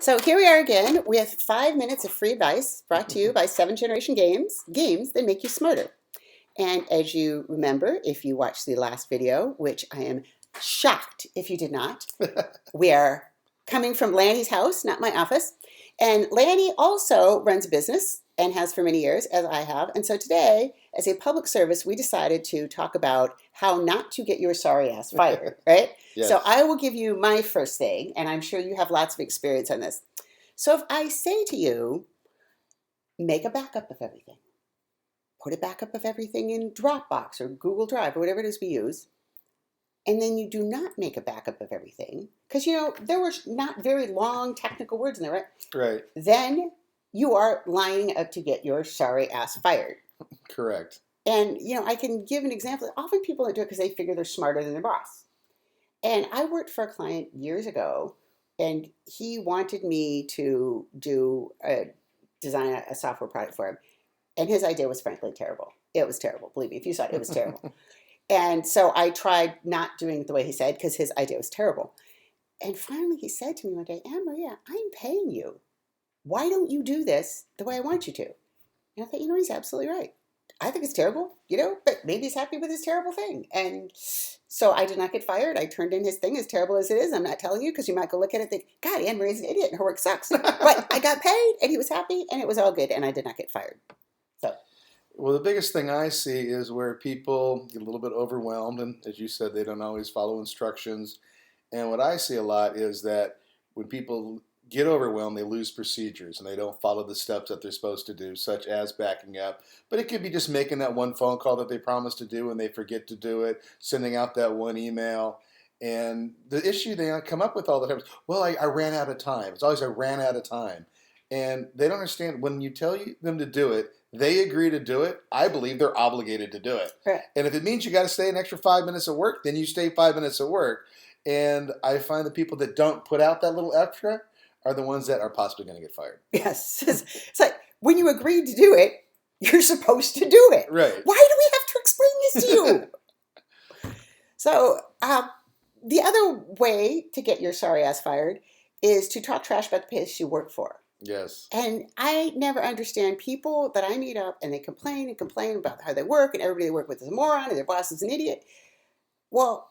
So here we are again with 5 minutes of free advice brought to you by 7th Generation Games, games that make you smarter. And as you remember, if you watched the last video, which I am shocked if you did not, we are coming from Lanny's house, not my office. And Lanny also runs a business and has for many years, as I have. And so today, as a public service, we decided to talk about how not to get your sorry ass fired, right? Yes. So I will give you my first thing, and I'm sure you have lots of experience on this. So if I say to you, make a backup of everything, put a backup of everything in Dropbox or Google Drive or whatever it is we use, and then you do not make a backup of everything, because there were not very long technical words in there, right? Right. Then you are lining up to get your sorry ass fired. Correct. And I can give an example. Often people don't do it because they figure they're smarter than their boss. And I worked for a client years ago, and he wanted me to design a software product for him. And his idea was frankly terrible. It was terrible. Believe me, if you saw it, it was terrible. And so I tried not doing it the way he said because his idea was terrible. And finally he said to me one day, Anne Maria, I'm paying you. Why don't you do this the way I want you to? And I thought, he's absolutely right. I think it's terrible, but maybe he's happy with his terrible thing. And so I did not get fired. I turned in his thing, as terrible as it is. I'm not telling you because you might go look at it and think, God, Anne Marie's an idiot and her work sucks. But I got paid and he was happy and it was all good and I did not get fired. So. Well, the biggest thing I see is where people get a little bit overwhelmed, and as you said, they don't always follow instructions. And what I see a lot is that when people get overwhelmed, they lose procedures and they don't follow the steps that they're supposed to do, such as backing up. But it could be just making that one phone call that they promised to do and they forget to do it, sending out that one email. And the issue they come up with all the time is, well, I ran out of time. It's always I ran out of time. And they don't understand when you tell them to do it, they agree to do it. I believe they're obligated to do it. Right. And if it means you got to stay an extra 5 minutes of work, then you stay 5 minutes of work. And I find the people that don't put out that little extra are the ones that are possibly going to get fired. Yes. It's like when you agreed to do it, you're supposed to do it. Right. Why do we have to explain this to you? So the other way to get your sorry ass fired is to talk trash about the place you work for. Yes. And I never understand people that I meet up and they complain about how they work and everybody they work with is a moron and their boss is an idiot. Well,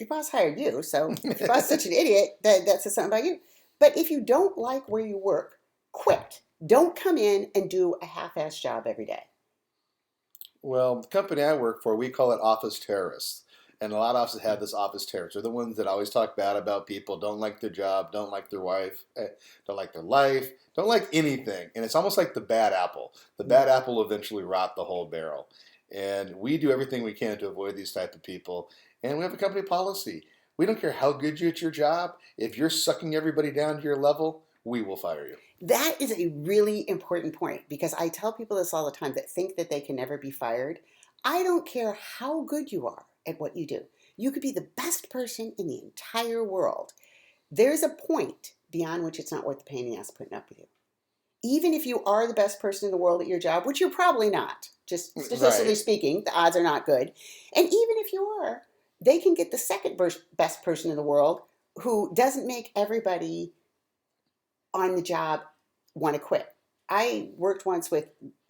your boss hired you, so if your boss is such an idiot, that says something about you. But if you don't like where you work, quit. Don't come in and do a half-assed job every day. Well, the company I work for, we call it office terrorists. And a lot of offices have this office terrorists. They're the ones that always talk bad about people, don't like their job, don't like their wife, don't like their life, don't like anything. And it's almost like the bad apple. The bad apple will eventually rot the whole barrel. And we do everything we can to avoid these type of people. And we have a company policy. We don't care how good you at your job. If you're sucking everybody down to your level, we will fire you. That is a really important point because I tell people this all the time that think that they can never be fired. I don't care how good you are at what you do. You could be the best person in the entire world. There's a point beyond which it's not worth the pain in the ass putting up with you. Even if you are the best person in the world at your job, which you're probably not, just statistically Right. speaking, the odds are not good. And even if you are, they can get the second best person in the world who doesn't make everybody on the job want to quit. I worked once with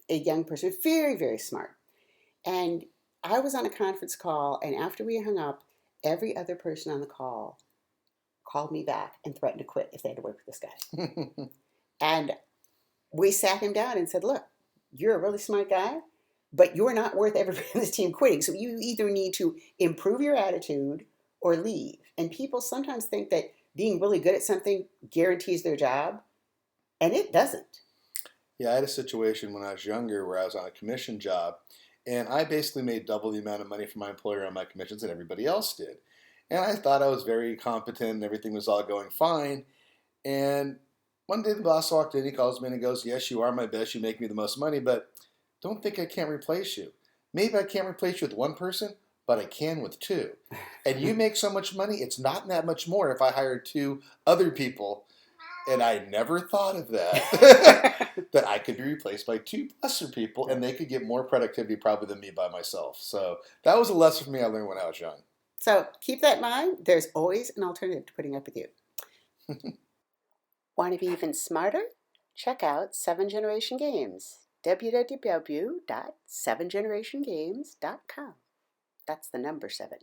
a young person, very, very smart. And I was on a conference call, and after we hung up, every other person on the call called me back and threatened to quit if they had to work with this guy. And we sat him down and said, look, you're a really smart guy, but you're not worth everybody on this team quitting. So you either need to improve your attitude or leave. And people sometimes think that being really good at something guarantees their job, and it doesn't. Yeah, I had a situation when I was younger where I was on a commission job, and I basically made double the amount of money for my employer on my commissions that everybody else did. And I thought I was very competent and everything was all going fine. And one day the boss walked in, he calls me and he goes, yes, you are my best, you make me the most money, but don't think I can't replace you. Maybe I can't replace you with one person, but I can with two. And you make so much money, it's not that much more if I hired two other people. And I never thought of that, that I could be replaced by two lesser people and they could get more productivity probably than me by myself. So that was a lesson for me I learned when I was young. So keep that in mind. There's always an alternative to putting up with you. Want to be even smarter? Check out 7 Generation Games. www.7generationgames.com. That's the number 7.